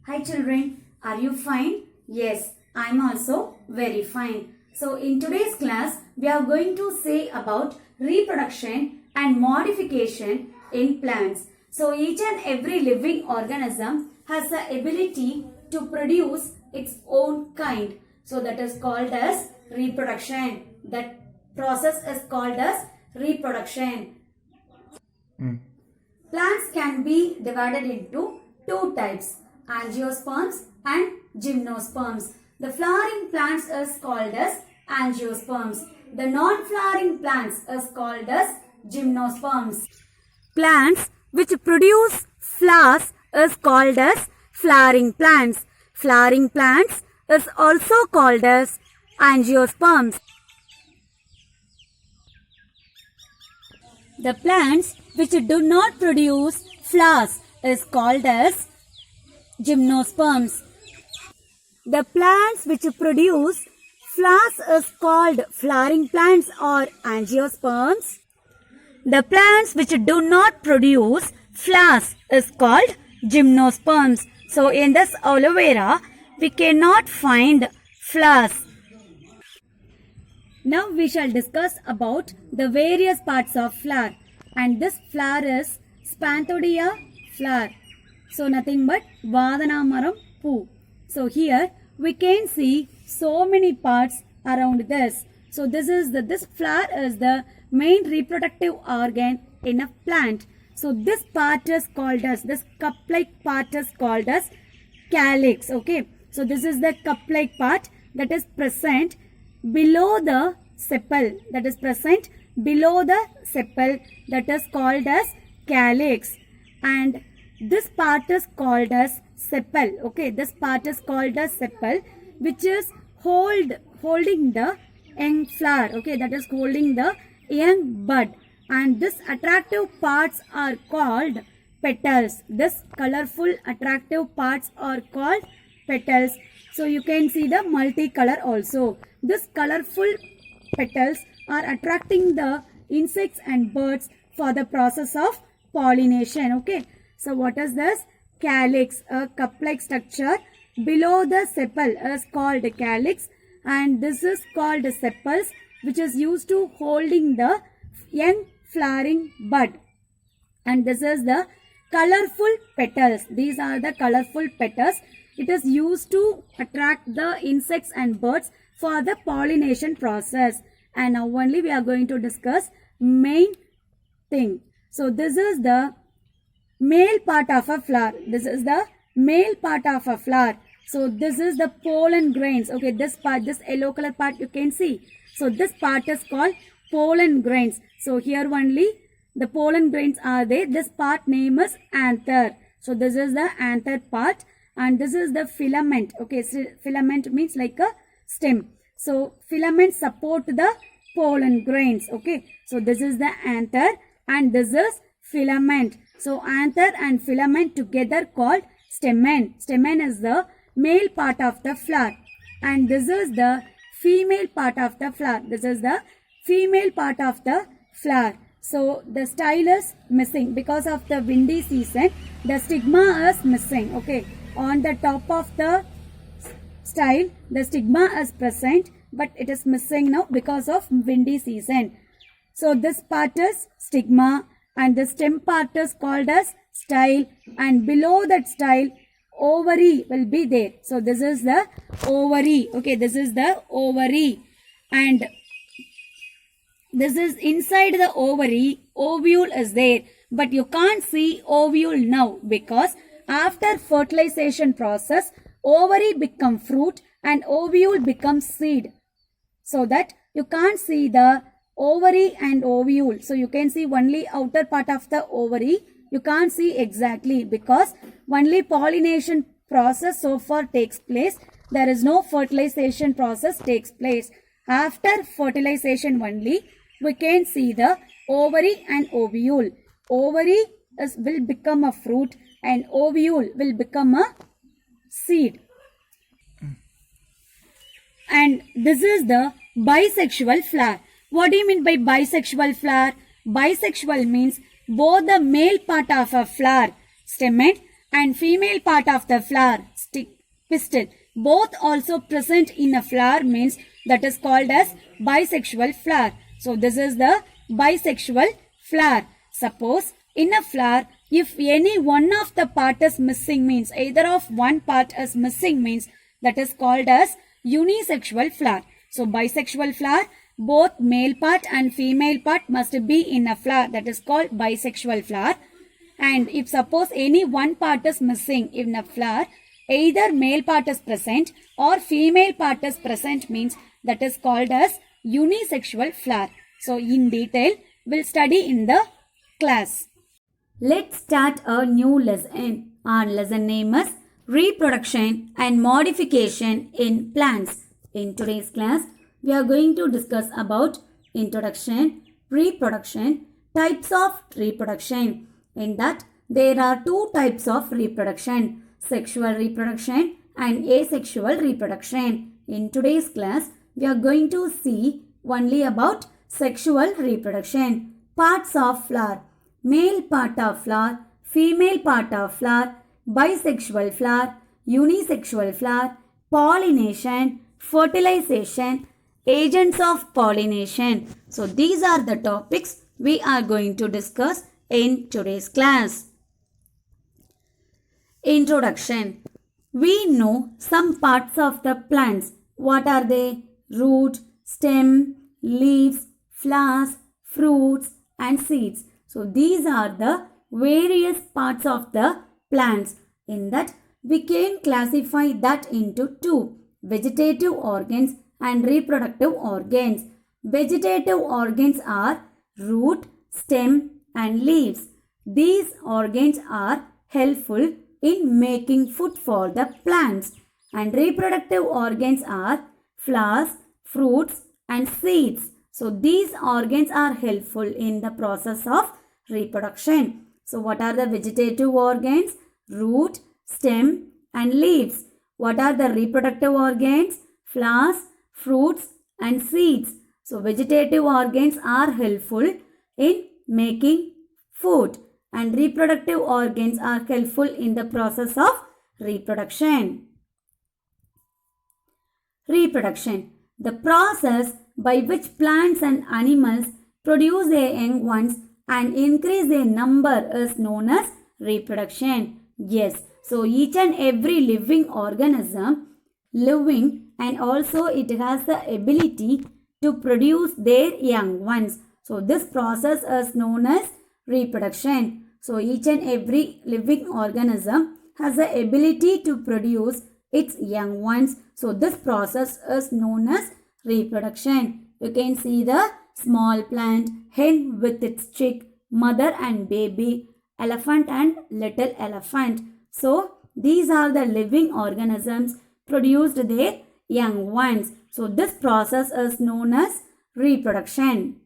Hi children, are you fine? Yes, I am also very fine. So in today's class, we are going to say about reproduction and modification in plants. So each and every living organism has the ability to produce its own kind. So that is called as reproduction. That process is called as reproduction. Plants can be divided into two types, angiosperms and gymnosperms. The flowering plants is called as angiosperms. The non-flowering plants is called as gymnosperms. Plants which produce flowers is called as flowering plants. Flowering plants is also called as angiosperms. The plants which do not produce flowers is called as gymnosperms. The plants which produce flowers is called flowering plants or angiosperms. The plants which do not produce flowers is called gymnosperms. So in this aloe vera, we cannot find flowers. Now we shall discuss about the various parts of flower, and this flower is Spanthodia flower. So nothing but Vadanamaram poo. So here we can see so many parts around this. So this flower is the main reproductive organ in a plant. So this part is called as, this cup-like part is called as calyx. Okay. So this is the cup-like part that is present below the sepal. That is present below the sepal. That is called as calyx. And this part is called as sepal. Okay, this part is called as sepal, which is holding the young flower. Okay, that is holding the young bud. And this attractive parts are called petals. This colorful attractive parts are called petals. So you can see the multicolor also. This colorful petals are attracting the insects and birds for the process of pollination. Okay. So what is this? Calyx, a cup-like structure below the sepal is called calyx, and this is called sepals, which is used to holding the young flowering bud. And this is the colorful petals. These are the colorful petals. It is used to attract the insects and birds for the pollination process. And now only we are going to discuss main thing. So this is the male part of a flower. This is the male part of a flower. So this is the pollen grains. Okay, this part, this yellow color part you can see. So this part is called pollen grains. So here only the pollen grains are there. This part name is anther. So this is the anther part, and this is the filament. Okay, so filament means like a stem. So filaments support the pollen grains. Okay, so this is the anther and this is filament. So anther and filament together called stamen. Stamen is the male part of the flower, and this is the female part of the flower. This is the female part of the flower. So the style is missing because of the windy season. The stigma is missing. Okay, on the top of the style, the stigma is present, but it is missing now because of windy season. So this part is stigma, and the stem part is called as style, and below that style ovary will be there. So this is the ovary. Okay, this is the ovary, and this is inside the ovary. Ovule is there, but you can't see ovule now because after fertilization process, ovary become fruit and ovule becomes seed. So that you can't see the ovary and ovule. So you can see only outer part of the ovary. You can't see exactly because only pollination process so far takes place. There is no fertilization process takes place. After fertilization only we can see the ovary and ovule. Ovary will become a fruit and ovule will become a seed. And this is the bisexual flower. What do you mean by bisexual flower? Bisexual means both the male part of a flower, stamen, and female part of the flower, pistil. Both also present in a flower means that is called as bisexual flower. So this is the bisexual flower. Suppose in a flower, if any one of the part is missing means either of one part is missing means that is called as unisexual flower. So bisexual flower, both male part and female part must be in a flower, that is called bisexual flower. And if suppose any one part is missing in a flower, either male part is present or female part is present means that is called as unisexual flower. So in detail, we'll study in the class. Let's start a new lesson. Our lesson name is Reproduction and Modification in Plants. In today's class, we are going to discuss about introduction, reproduction, types of reproduction. In that, there are two types of reproduction, sexual reproduction and asexual reproduction. In today's class, we are going to see only about sexual reproduction. Parts of flower, male part of flower, female part of flower, bisexual flower, unisexual flower, pollination, fertilization, agents of pollination. So these are the topics we are going to discuss in today's class. Introduction. We know some parts of the plants. What are they? Root, stem, leaves, flowers, fruits and seeds. So these are the various parts of the plants. In that, we can classify that into two, vegetative organs and reproductive organs. Vegetative organs are root, stem and leaves. These organs are helpful in making food for the plants. And reproductive organs are flowers, fruits and seeds. So these organs are helpful in the process of reproduction. So what are the vegetative organs? Root, stem and leaves. What are the reproductive organs? Flowers, fruits and seeds. So vegetative organs are helpful in making food and reproductive organs are helpful in the process of reproduction. Reproduction. The process by which plants and animals produce their young ones and increase their number is known as reproduction. Yes, so each and every living organism, living and also it has the ability to produce their young ones. So this process is known as reproduction. So each and every living organism has the ability to produce its young ones. So this process is known as reproduction. You can see the small plant, hen with its chick, mother and baby, elephant and little elephant. So these are the living organisms produced their young ones. So this process is known as reproduction.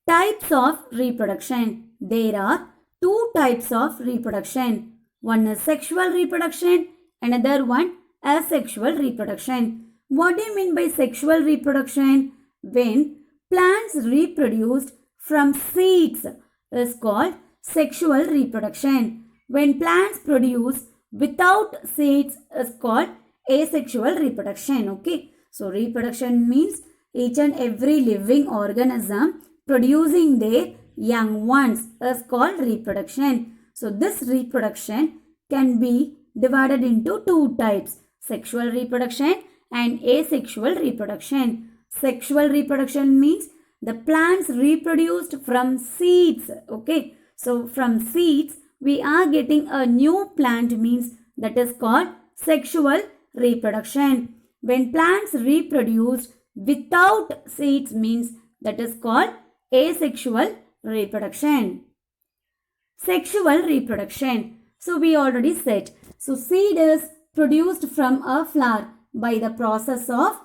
Types of reproduction. There are two types of reproduction. One is sexual reproduction, another one asexual reproduction. What do you mean by sexual reproduction? When plants reproduced from seeds is called sexual reproduction. When plants produce without seeds is called asexual reproduction. Okay. So reproduction means each and every living organism producing their young ones is called reproduction. So this reproduction can be divided into two types, sexual reproduction and asexual reproduction. Sexual reproduction means the plants reproduced from seeds. Okay. So from seeds we are getting a new plant means that is called sexual reproduction. When plants reproduced without seeds means that is called asexual reproduction. Sexual reproduction. So we already said. So seed is produced from a flower by the process of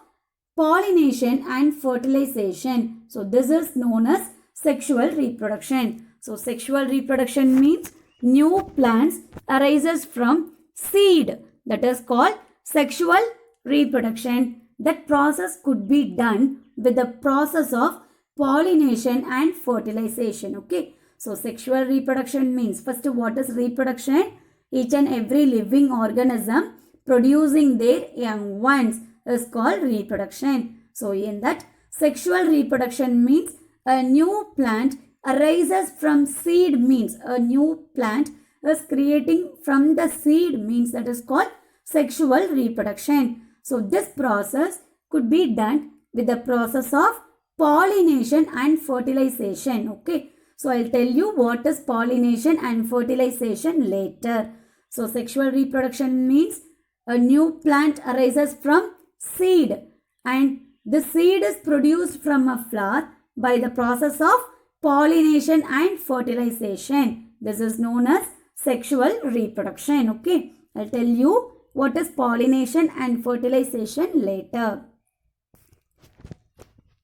pollination and fertilization. So this is known as sexual reproduction. So sexual reproduction means new plants arises from seed. That is called sexual reproduction. That process could be done with the process of pollination and fertilization. Okay. So sexual reproduction means, first what is reproduction? each and every living organism producing their young ones is called reproduction. So in that, sexual reproduction means a new plant arises from seed, means a new plant is creating from the seed, means that is called sexual reproduction. So this process could be done with the process of pollination and fertilization. Okay, so I'll tell you what is pollination and fertilization later. So sexual reproduction means a new plant arises from seed, and the seed is produced from a flower by the process of pollination and fertilization. This is known as sexual reproduction. Okay, I'll tell you what is pollination and fertilization later.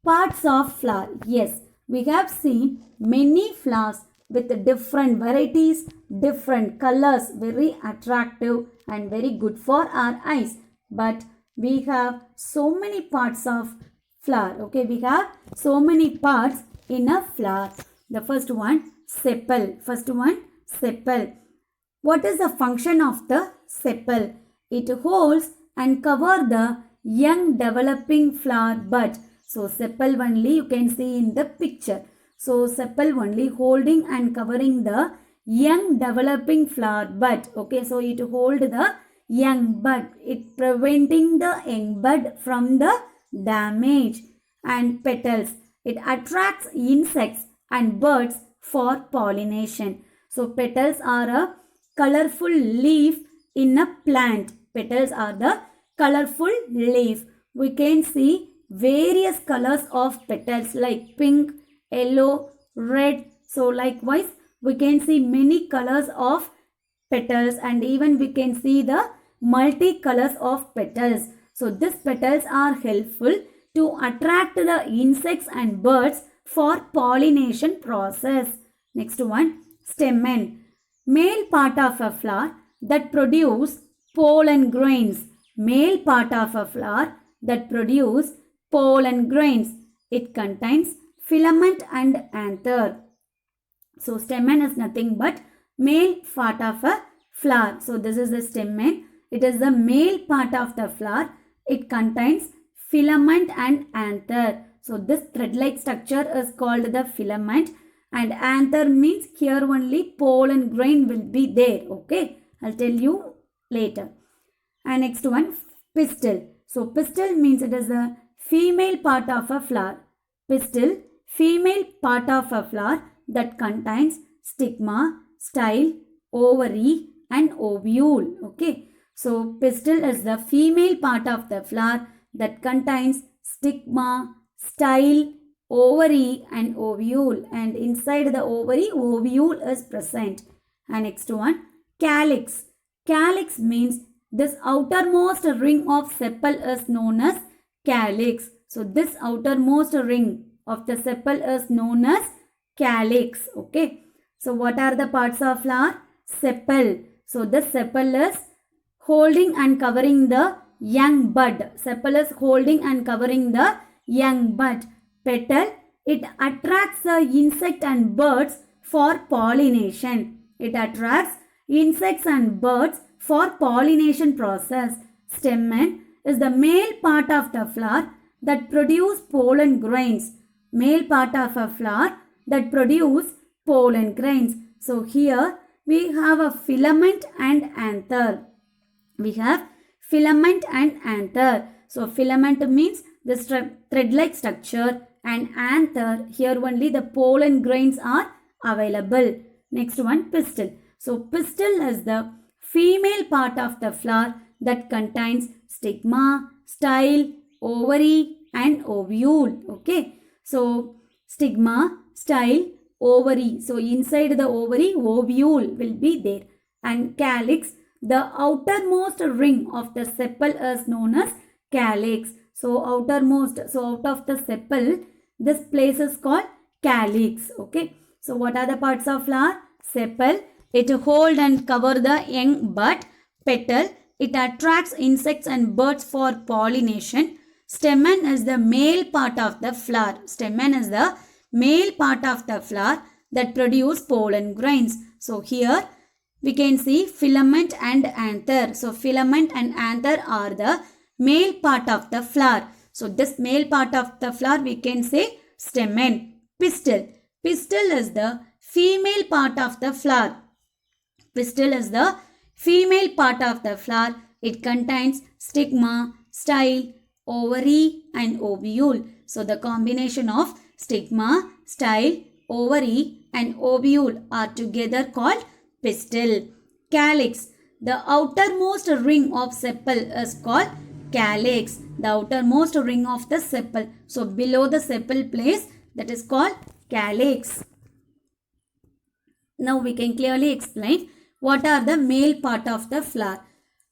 Parts of flower. Yes, we have seen many flowers with different varieties, different colors, very attractive and very good for our eyes. But we have so many parts of flower. Okay, we have so many parts in a flower. The first one, sepal. Sepal. What is the function of the sepal? It holds and covers the young developing flower bud. So sepal only you can see in the picture. So sepal only holding and covering the young developing flower bud. Okay, so it hold the young bud. It preventing the young bud from the damage. And petals. It attracts insects and birds for pollination. So petals are a colorful leaf in a plant. Petals are the colorful leaf. We can see various colors of petals like pink, yellow, red. So likewise, we can see many colors of petals, and even we can see the multi-colors of petals. So these petals are helpful to attract the insects and birds for pollination process. Next one, stamen. Male part of a flower that produce pollen grains. Male part of a flower that produce pollen grains. It contains filament and anther. So stamen is nothing but male part of a flower. So this is the stamen. It is the male part of the flower. It contains filament and anther. So this thread-like structure is called the filament, and anther means here only pollen grain will be there. Okay, I'll tell you later. And next one, pistil. So pistil means it is the female part of a flower. Pistil, female part of a flower that contains stigma, style, ovary and ovule. Okay, so pistil is the female part of the flower that contains stigma, style, ovary and ovule, and inside the ovary ovule is present. And next one, calyx. Calyx means this outermost ring of sepal is known as calyx. So this outermost ring of the sepal is known as calyx. Okay, so what are the parts of flower? Sepal. So this sepal is holding and covering the young bud. Sepal is holding and covering the young bud. Petal, it attracts the insect and birds for pollination. It attracts insects and birds for pollination process. Stamen is the male part of the flower that produce pollen grains. Male part of a flower that produce pollen grains. So here we have a filament and anther. We have filament and anther. So filament means the thread-like structure, and anther, here only the pollen grains are available. Next one, pistil. So pistil is the female part of the flower that contains stigma, style, ovary and ovule. Okay, so stigma, style, ovary. So inside the ovary ovule will be there. And calyx, the outermost ring of the sepal is known as calyx. So outermost, so out of the sepal, this place is called calyx. Okay, so what are the parts of flower? Sepal, it hold and cover the young bud. Petal, it attracts insects and birds for pollination. Stamen is the male part of the flower. Stamen is the male part of the flower that produce pollen grains. So here we can see filament and anther. So filament and anther are the male part of the flower. So this male part of the flower we can say stamen. Pistil. Pistil is the female part of the flower. Pistil is the female part of the flower. It contains stigma, style, ovary and ovule. So the combination of stigma, style, ovary and ovule are together called pistil. Calyx. The outermost ring of sepal is called calyx. The outermost ring of the sepal. So below the sepal place, that is called calyx. Now we can clearly explain what are the male part of the flower.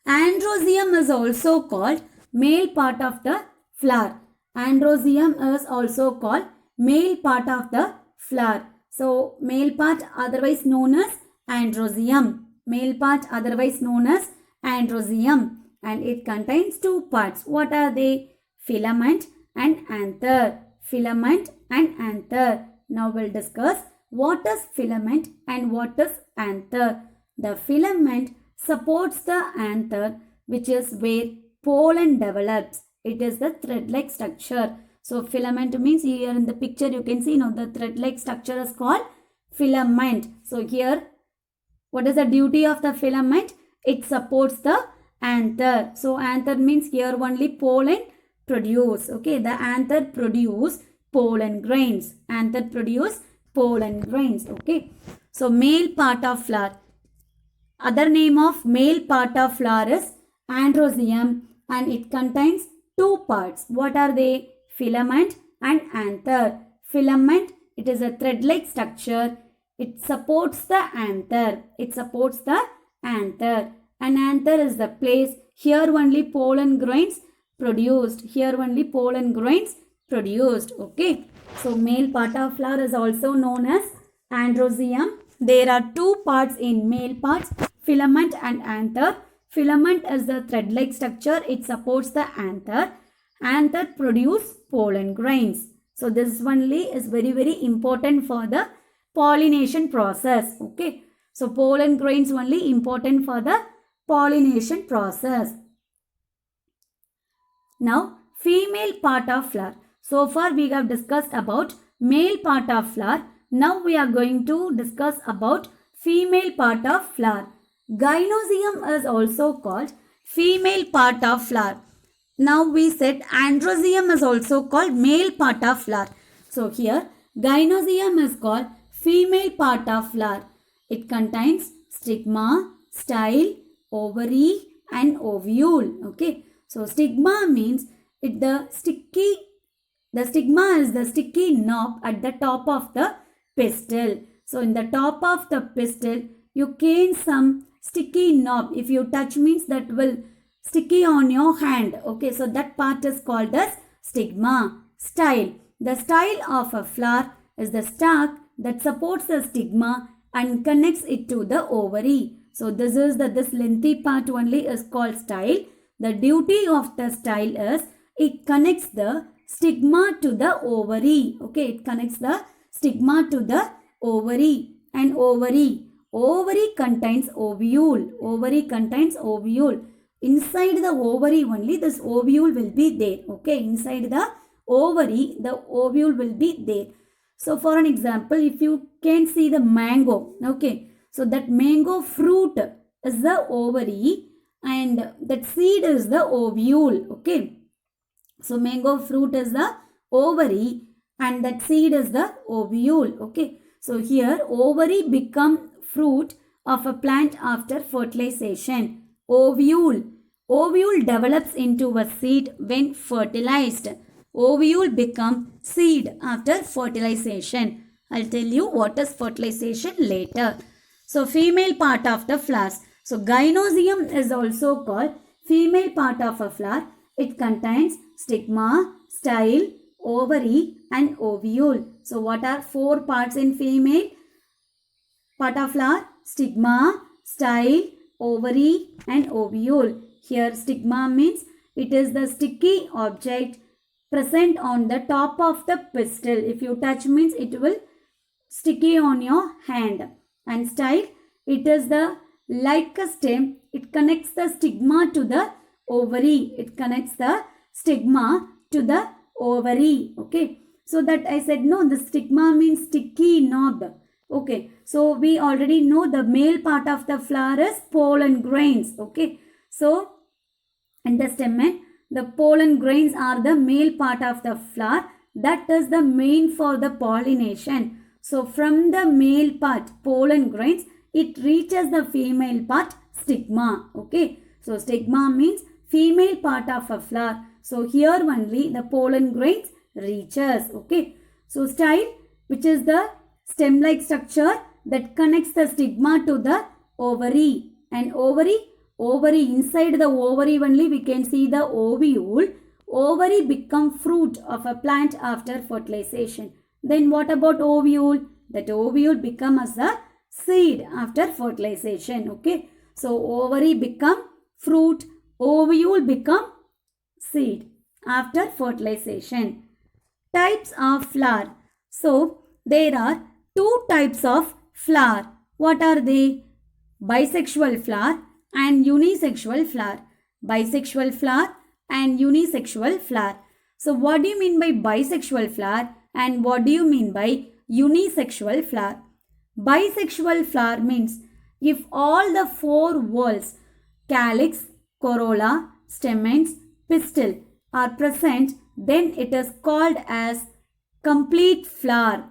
Androecium is also called male part of the flower. Androecium is also called male part of the flower. So male part otherwise known as androecium. Male part otherwise known as androecium. And it contains two parts. What are they? Filament and anther. Filament and anther. Now we'll discuss what is filament and what is anther. The filament supports the anther, which is where pollen develops. It is the thread-like structure. So filament means here in the picture you can see the thread-like structure is called filament. So here what is the duty of the filament? It supports the anther. So anther means here only pollen produce. Okay, the anther produce pollen grains. Anther produce pollen grains. Okay, so male part of flower. Other name of male part of flower is androecium and it contains two parts. What are they? Filament and anther. Filament, it is a thread-like structure. It supports the anther. It supports the anther. And anther is the place here only pollen grains produced. Here only pollen grains produced. Okay. So male part of flower is also known as androecium. There are two parts in male parts, filament and anther. Filament is the thread-like structure. It supports the anther. Anther produce pollen grains. So this only is very important for the pollination process. Okay. So pollen grains only important for the pollination process. Now female part of flower. So far we have discussed about male part of flower. Now we are going to discuss about female part of flower. Gynoecium is also called female part of flower. Now we said androecium is also called male part of flower. So here gynoecium is called female part of flower. It contains stigma, style, ovary and ovule. Okay. So stigma means the stigma is the sticky knob at the top of the pistil. So in the top of the pistil you can some sticky knob. If you touch means that will sticky on your hand. Okay, so that part is called as stigma. Style. The style of a flower is the stalk that supports the stigma and connects it to the ovary. So this lengthy part only is called style. The duty of the style is it connects the stigma to the ovary. Okay, it connects the stigma to the ovary. And ovary contains ovule. Ovary contains ovule. Inside the ovary only this ovule will be there. Okay, inside the ovary the ovule will be there. So for an example, if you can see the mango. Okay, so that mango fruit is the ovary and that seed is the ovule. Okay, so mango fruit is the ovary and that seed is the ovule. Okay, so here ovary become fruit of a plant after fertilization. Ovule develops into a seed when fertilized. Ovule become seed after fertilization. I'll tell you what is fertilization later. So female part of the flowers. So gynoecium is also called female part of a flower. It contains stigma, style, ovary and ovule. So what are four parts in female part of flower? Stigma, style, ovary and ovule. Here stigma means it is the sticky object present on the top of the pistil. If you touch means it will sticky on your hand. And style, it is the like a stem, it connects the stigma to the ovary. It connects the stigma to the ovary. Okay. So that I said no, the stigma means sticky knob. Okay. So we already know the male part of the flower is pollen grains. Okay. So in the stamen, the pollen grains are the male part of the flower. That is the main for the pollination. So from the male part, pollen grains, it reaches the female part, stigma. Okay. So stigma means female part of a flower. So here only the pollen grains reaches. Okay. So style, which is the stem-like structure that connects the stigma to the ovary. And ovary, inside the ovary only we can see the ovule. Ovary become fruit of a plant after fertilization. Then what about ovule? That ovule become as a seed after fertilization. Okay. So ovary become fruit, ovule become seed after fertilization. Types of flower. So there are two types of flower. What are they? Bisexual flower and unisexual flower. Bisexual flower and unisexual flower. So what do you mean by bisexual flower and what do you mean by unisexual flower? Bisexual flower means if all the four whorls, calyx, corolla, stamens, pistil are present, then it is called as complete flower.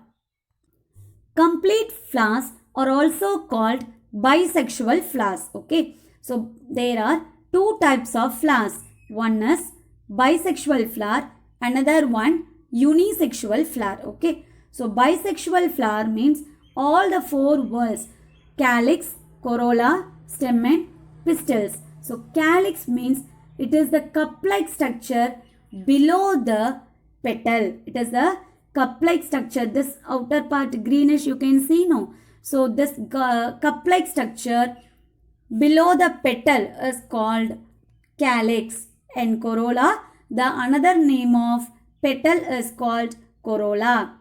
Complete flowers are also called bisexual flowers. Okay. So there are two types of flowers. One is bisexual flower, another one unisexual flower. Okay. So bisexual flower means all the four whorls, calyx, corolla, stamen, pistils. So calyx means it is the cup-like structure below the petal. It is the cup-like structure. This outer part greenish you can see, no? So this cup-like structure below the petal is called calyx, and corolla, the another name of petal is called corolla.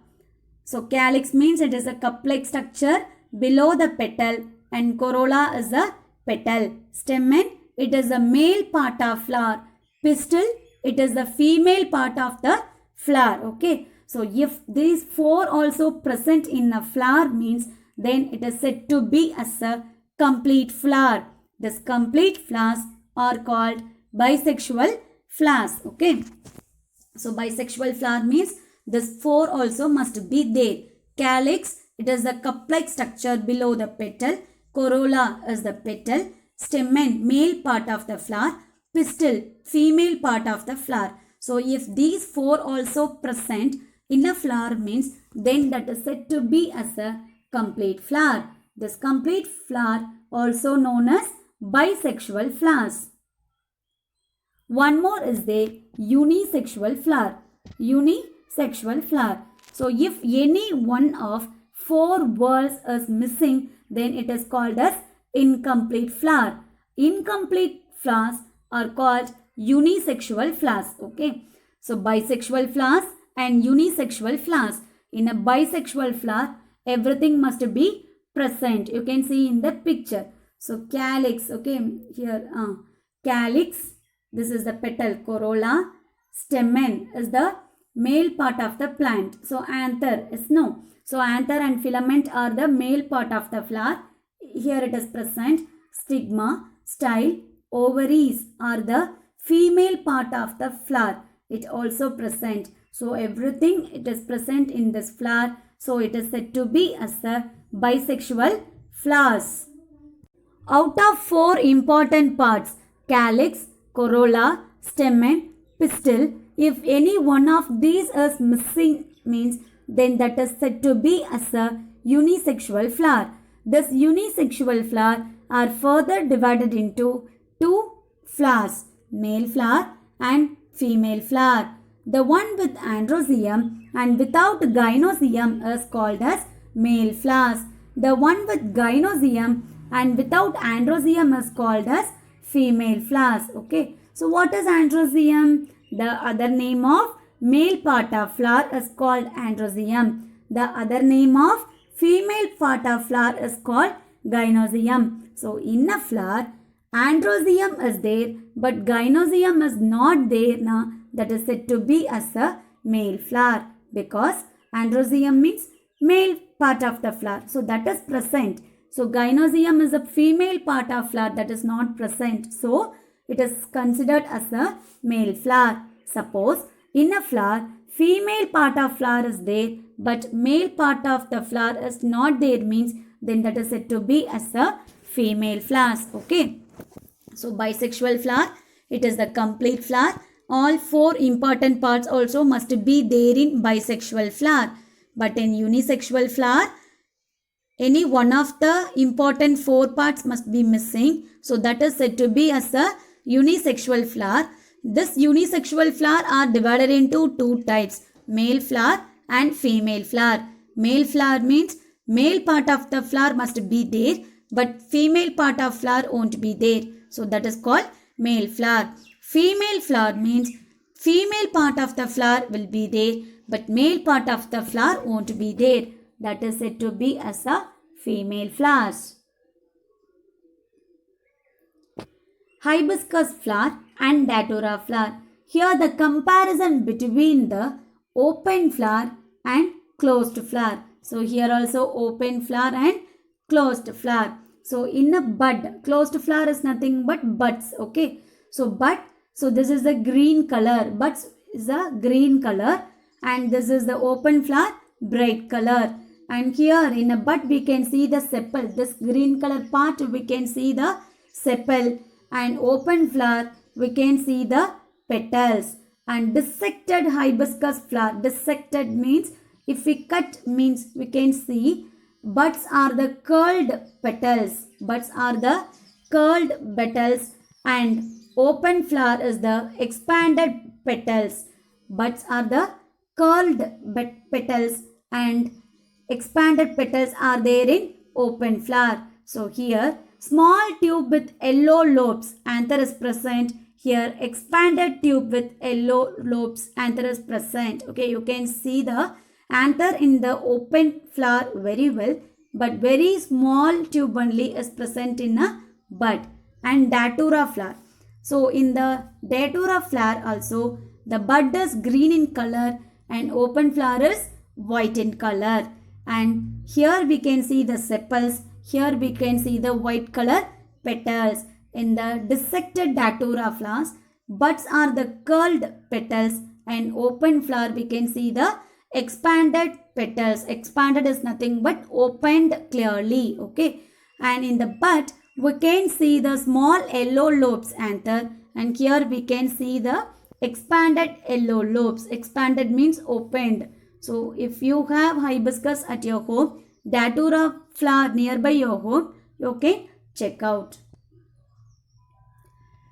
So calyx means it is a cup-like structure below the petal and corolla is a petal. Stamen, it is the male part of flower. Pistil, it is the female part of the flower. Okay. So if these four also present in a flower means then it is said to be as a complete flower. This complete flowers are called bisexual flowers. Okay. So bisexual flower means this four also must be there. Calyx, it is the cup-like structure below the petal. Corolla is the petal. Stamen, male part of the flower. Pistil, female part of the flower. So if these four also present in a flower means then that is said to be as a complete flower. This complete flower also known as bisexual flowers. One more is the unisexual flower. Unisexual flower. So if any one of four whorls is missing then it is called as incomplete flower. Incomplete flowers are called unisexual flowers. Okay. So bisexual flowers and unisexual flowers. In a bisexual flower, everything must be present. You can see in the picture. So calyx, okay, here calyx, this is the petal. Corolla, stamen is the male part of the plant. So anther is no. So anther and filament are the male part of the flower. Here it is present. Stigma, style, ovaries are the female part of the flower. It also present. So everything it is present in this flower. So it is said to be as a bisexual flowers. Out of four important parts, calyx, corolla, stamen, pistil, if any one of these is missing means then that is said to be as a unisexual flower. This unisexual flower are further divided into two flowers, male flower and female flower. The one with androecium and without gynoecium is called as male flowers. The one with gynoecium and without androecium is called as female flowers. Okay. So what is androecium? The other name of male part of flower is called androecium. The other name of female part of flower is called Gynosium. So in a flower, androsium is there, but gynosium is not there now. That is said to be as a male flower because androsium means male part of the flower. So that is present. So gynosium is a female part of flower that is not present. So it is considered as a male flower. Suppose in a flower, female part of flower is there, but male part of the flower is not there means then that is said to be as a female flowers. Okay. So bisexual flower, it is the complete flower. All four important parts also must be there in bisexual flower. But in unisexual flower, any one of the important four parts must be missing. So that is said to be as a unisexual flower. This unisexual flower are divided into two types, male flower and female flower. Male flower means male part of the flower must be there, but female part of flower won't be there. So that is called male flower. Female flower means female part of the flower will be there, but male part of the flower won't be there. That is said to be as a female flowers. Hibiscus flower and datura flower. Here the comparison between the open flower and closed flower. So here also open flower and closed flower. So in a bud, closed flower is nothing but buds. Okay. So bud, so this is the green color. Buds is a green color and this is the open flower, bright color. And here in a bud we can see the sepal. This green color part we can see the sepal. And open flower we can see the petals. And dissected hibiscus flower. Dissected means if we cut means we can see buds are the curled petals. Buds are the curled petals and open flower is the expanded petals. Buds are the curled petals and expanded petals are there in open flower. So here small tube with yellow lobes, anther is present. Here expanded tube with yellow lobes, anther is present. Okay, you can see the anther in the open flower very well, but very small tube only is present in a bud. And datura flower. So in the datura flower also the bud is green in color and open flower is white in color. And here we can see the sepals. Here we can see the white color petals. In the dissected datura flowers, buds are the curled petals and open flower we can see the expanded petals. Expanded is nothing but opened clearly. Okay. And in the bud we can see the small yellow lobes anther and here we can see the expanded yellow lobes. Expanded means opened. So if you have hibiscus at your home, datura flower nearby your home, you can check out.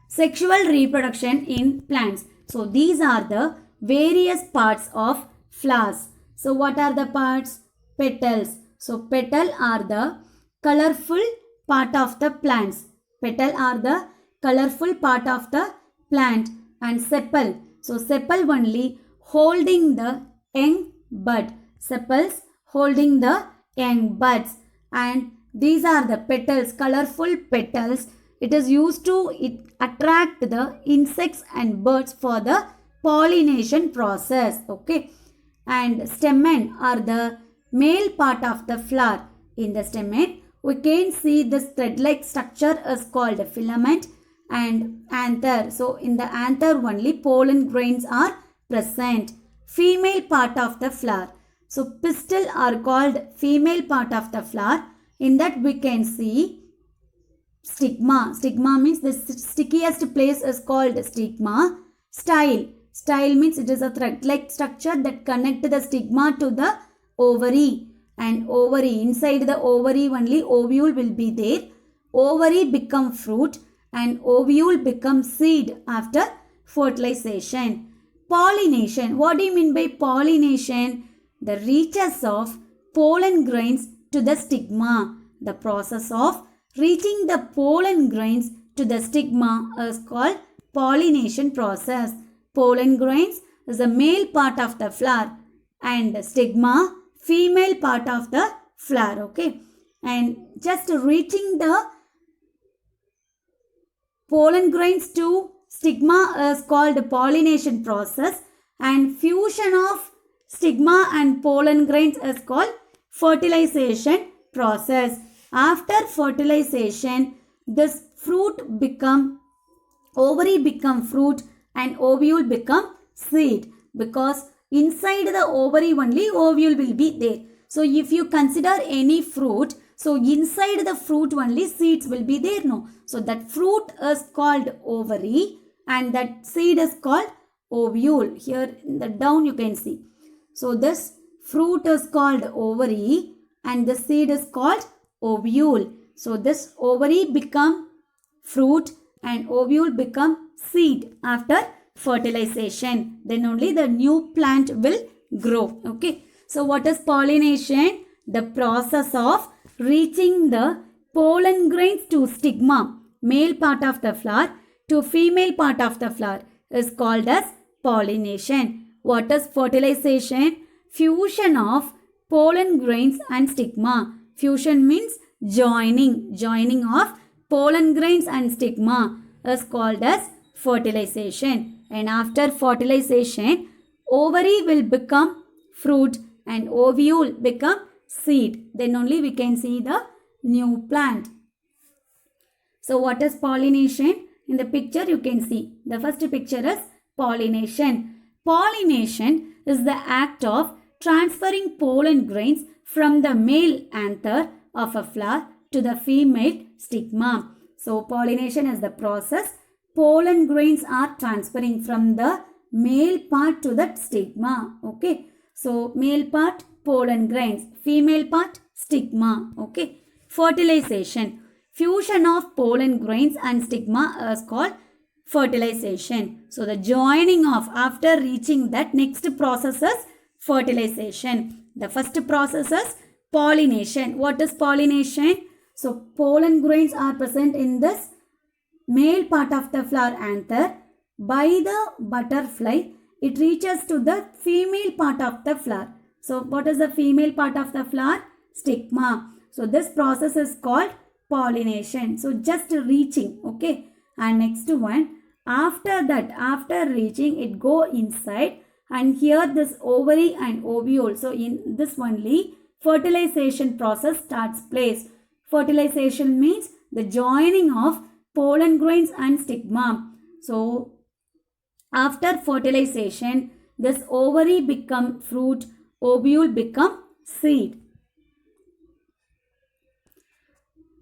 Sexual reproduction in plants. So these are the various parts of flowers. So what are the parts? Petals. So petal are the colorful part of the plants. Petal are the colorful part of the plant. And sepal. So sepal only holding the young bud. Sepals holding the young buds. And these are the petals, colorful petals. It is used to attract the insects and birds for the pollination process. Okay. And stamen are the male part of the flower. In the stamen, we can see this thread-like structure is called a filament and anther. So in the anther only pollen grains are present. Female part of the flower. So pistil are called female part of the flower. In that we can see stigma. Stigma means the stickiest place is called stigma. Style. Style means it is a thread-like structure that connects the stigma to the ovary. And ovary, inside the ovary only ovule will be there. Ovary become fruit and ovule become seed after fertilization. Pollination. What do you mean by pollination? The reaches of pollen grains to the stigma. The process of reaching the pollen grains to the stigma is called pollination process. Pollen grains is the male part of the flower and stigma female part of the flower. Okay. and just reaching the pollen grains to stigma is called pollination process, and fusion of stigma and pollen grains is called fertilization process. After fertilization, this fruit become ovary become fruit and ovule become seed, because inside the ovary only ovule will be there. So if you consider any fruit, so inside the fruit only seeds will be there, no. So that fruit is called ovary and that seed is called ovule. Here in the down you can see. So this fruit is called ovary and the seed is called ovule. So this ovary become fruit and ovule become seed after fertilization. Then only the new plant will grow. Okay. So what is pollination? The process of reaching the pollen grains to stigma, male part of the flower, to female part of the flower is called as pollination. What is fertilization? Fusion of pollen grains and stigma. Fusion means joining of pollen grains and stigma is called as fertilization. And after fertilization, ovary will become fruit and ovule become seed. Then only we can see the new plant. So what is pollination? In the picture you can see. The first picture is pollination. Pollination is the act of transferring pollen grains from the male anther of a flower to the female stigma. So pollination is the process. Pollen grains are transferring from the male part to the stigma. Okay. So male part pollen grains, female part stigma. Okay. Fertilization. Fusion of pollen grains and stigma is called fertilization. So the joining of, after reaching that, next process is fertilization. The first process is pollination. What is pollination? So pollen grains are present in this male part of the flower anther. By the butterfly, it reaches to the female part of the flower. So what is the female part of the flower? Stigma. So this process is called pollination. So just reaching. Okay. And next one, after that, after reaching, it go inside, and here this ovary and ovule. So in this only fertilization process starts place. Fertilization means the joining of pollen grains and stigma. So after fertilization, this ovary become fruit, ovule become seed.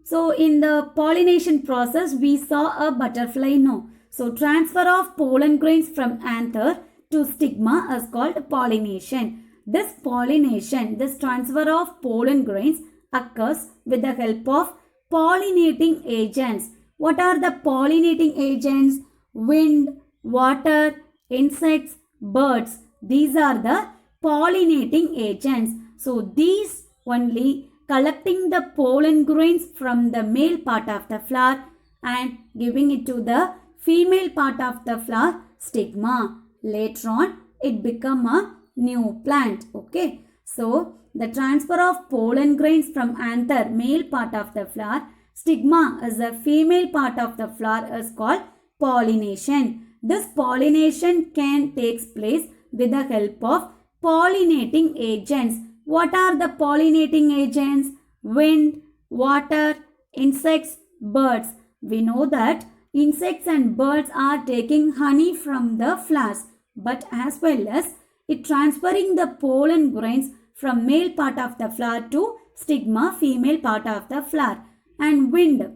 So in the pollination process, we saw a butterfly, no. So transfer of pollen grains from anther to stigma is called pollination. This pollination, this transfer of pollen grains occurs with the help of pollinating agents. What are the pollinating agents? Wind, water, insects, birds. These are the pollinating agents. So these only collecting the pollen grains from the male part of the flower and giving it to the female part of the flower stigma. Later on, it become a new plant. Okay. So, the transfer of pollen grains from anther, male part of the flower, stigma is the female part of the flower, is called pollination. This pollination can take place with the help of pollinating agents. What are the pollinating agents? Wind, water, insects, birds. We know that insects and birds are taking honey from the flowers, but as well as it transferring the pollen grains from male part of the flower to stigma, female part of the flower. And wind,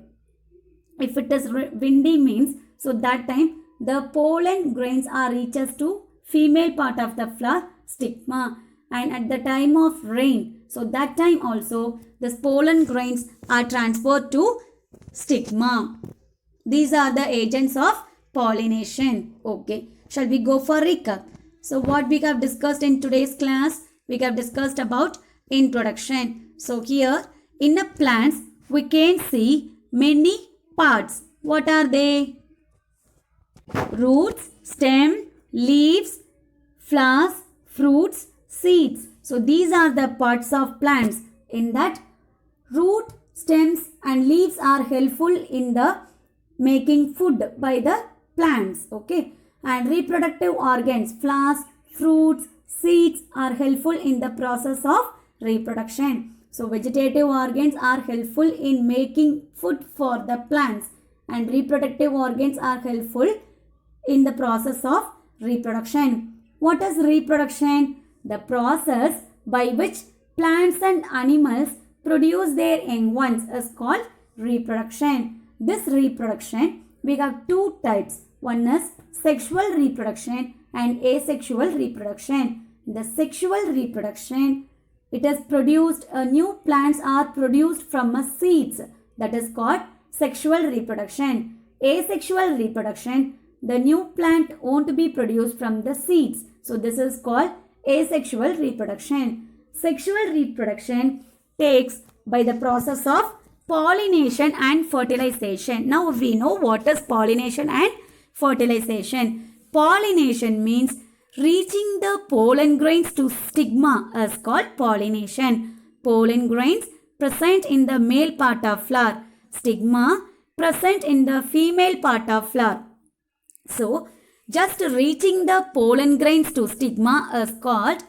if it is windy means, so that time the pollen grains are reaches to female part of the flower stigma. And at the time of rain, so that time also the pollen grains are transferred to stigma. These are the agents of pollination. Okay. Shall we go for recap? So what we have discussed in today's class? We have discussed about introduction. So here in the plants we can see many parts. What are they? Roots, stem, leaves, flowers, fruits, seeds. So these are the parts of plants. In that, root, stems and leaves are helpful in the making food by the plants. Okay. And reproductive organs, flowers, fruits, seeds are helpful in the process of reproduction. So vegetative organs are helpful in making food for the plants, and reproductive organs are helpful in the process of reproduction. What is reproduction? The process by which plants and animals produce their young ones is called reproduction. This reproduction, we have two types. One is sexual reproduction and asexual reproduction. The sexual reproduction, it is produced, new plants are produced from a seeds, that is called sexual reproduction. Asexual reproduction, the new plant won't be produced from the seeds, so this is called asexual reproduction. Sexual reproduction takes by the process of pollination and fertilization. Now we know what is pollination and fertilization. Pollination means reaching the pollen grains to stigma is called pollination. Pollen grains present in the male part of flower. Stigma present in the female part of flower. So, just reaching the pollen grains to stigma is called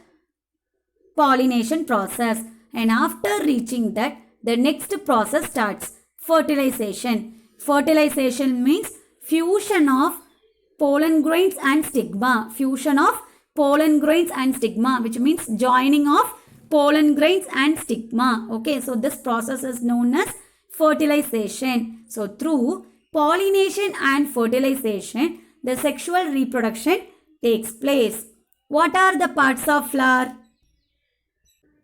pollination process. And after reaching that, the next process starts, fertilization. Fertilization means fusion of pollen grains and stigma. Fusion of pollen grains and stigma, which means joining of pollen grains and stigma. Okay, so this process is known as fertilization. So through pollination and fertilization, the sexual reproduction takes place. What are the parts of flower?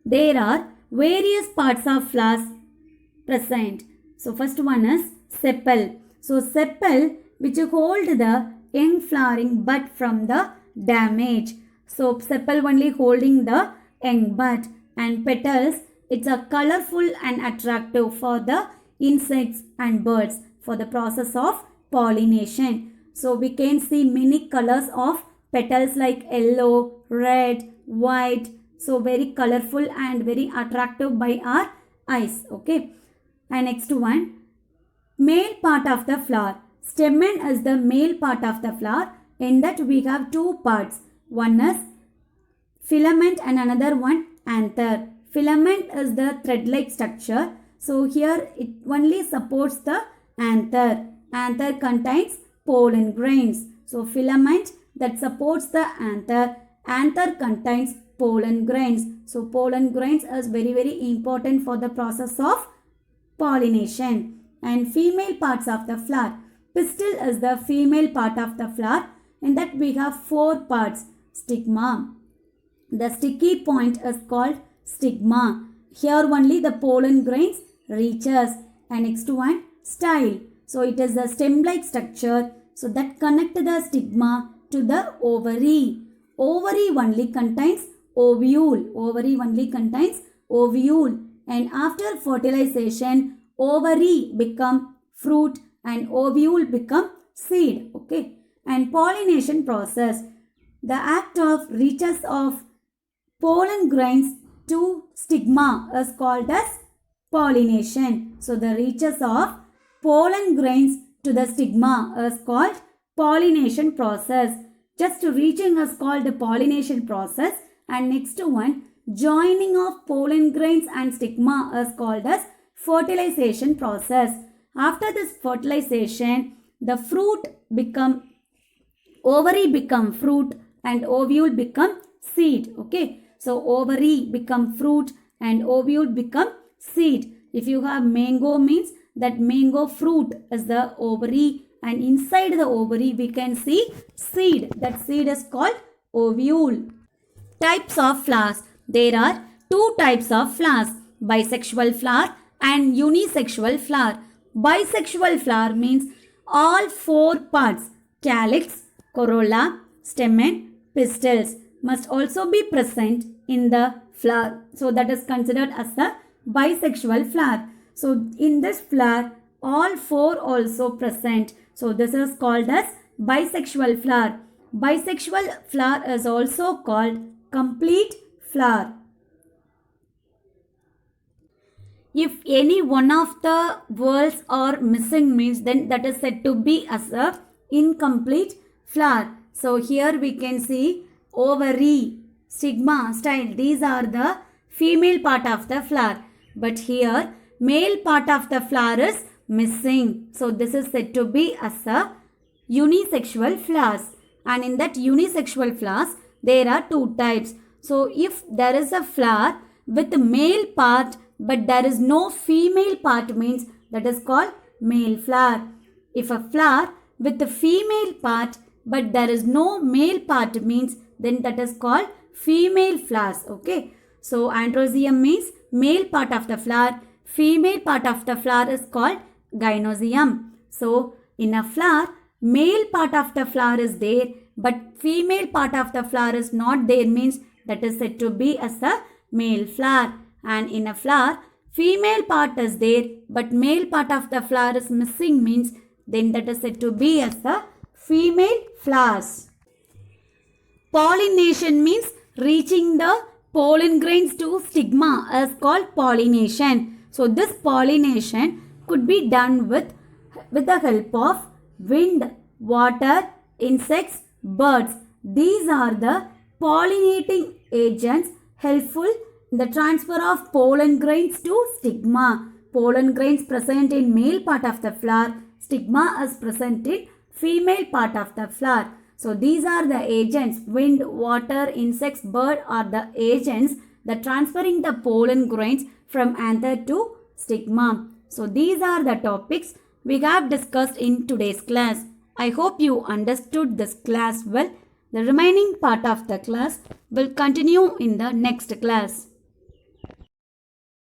There are various parts of flowers present. So first one is sepal. So sepal, which hold the young flowering bud from the damage. So sepal only holding the young bud, and petals, it's a colorful and attractive for the insects and birds for the process of pollination. So we can see many colors of petals like yellow, red, white. So very colorful and very attractive by our eyes. Okay. And next one, male part of the flower. Stamen is the male part of the flower. In that we have two parts. One is filament and another one anther. Filament is the thread-like structure. So here it only supports the anther. Anther contains pollen grains. So filament that supports the anther. Anther contains pollen grains. So pollen grains is very important for the process of pollination. And female parts of the flower. Pistil is the female part of the flower. In that we have four parts. Stigma. The sticky point is called stigma. Here only the pollen grains reaches. And next one, style. So it is a stem-like structure. So that connect the stigma to the ovary. Ovary only contains ovule. Ovary only contains ovule. And after fertilization, ovary become fruit and ovule become seed. Okay. And pollination process. The act of reaches of pollen grains to stigma is called as pollination. So the reaches of pollen grains to the stigma is called pollination process. Just reaching is called the pollination process. And next one, joining of pollen grains and stigma is called as fertilization process. After this fertilization, the ovary become fruit and ovule become seed. Okay. So ovary become fruit and ovule become seed. If you have mango, means that mango fruit is the ovary, and inside the ovary we can see seed. That seed is called ovule. Types of flowers. There are two types of flowers, bisexual flower and unisexual flower. Bisexual flower means all four parts, calyx, corolla, stamen, pistils must also be present in the flower. So that is considered as the bisexual flower. So in this flower, all four also present. So this is called as bisexual flower. Bisexual flower is also called complete flower. If any one of the whorls are missing means then that is said to be as a incomplete flower. So here we can see ovary, stigma, style. These are the female part of the flower. But here male part of the flower is missing. So this is said to be as a unisexual flowers. And in that unisexual flowers there are two types. So if there is a flower with male part but there is no female part means that is called male flower. If a flower with the female part but there is no male part means then that is called female flowers. Okay. So androecium means male part of the flower. Female part of the flower is called gynoecium. So in a flower, male part of the flower is there but female part of the flower is not there means that is said to be as a male flower. And in a flower, female part is there but male part of the flower is missing means then that is said to be as a female flowers. Pollination means reaching the pollen grains to stigma is called pollination. So this pollination could be done with the help of wind, water, insects, birds. These are the pollinating agents helpful in the transfer of pollen grains to stigma. Pollen grains present in male part of the flower. Stigma is present in female part of the flower. So these are the agents. Wind, water, insects, bird are the agents that transferring the pollen grains from anther to stigma. So these are the topics we have discussed in today's class. I hope you understood this class well. The remaining part of the class will continue in the next class.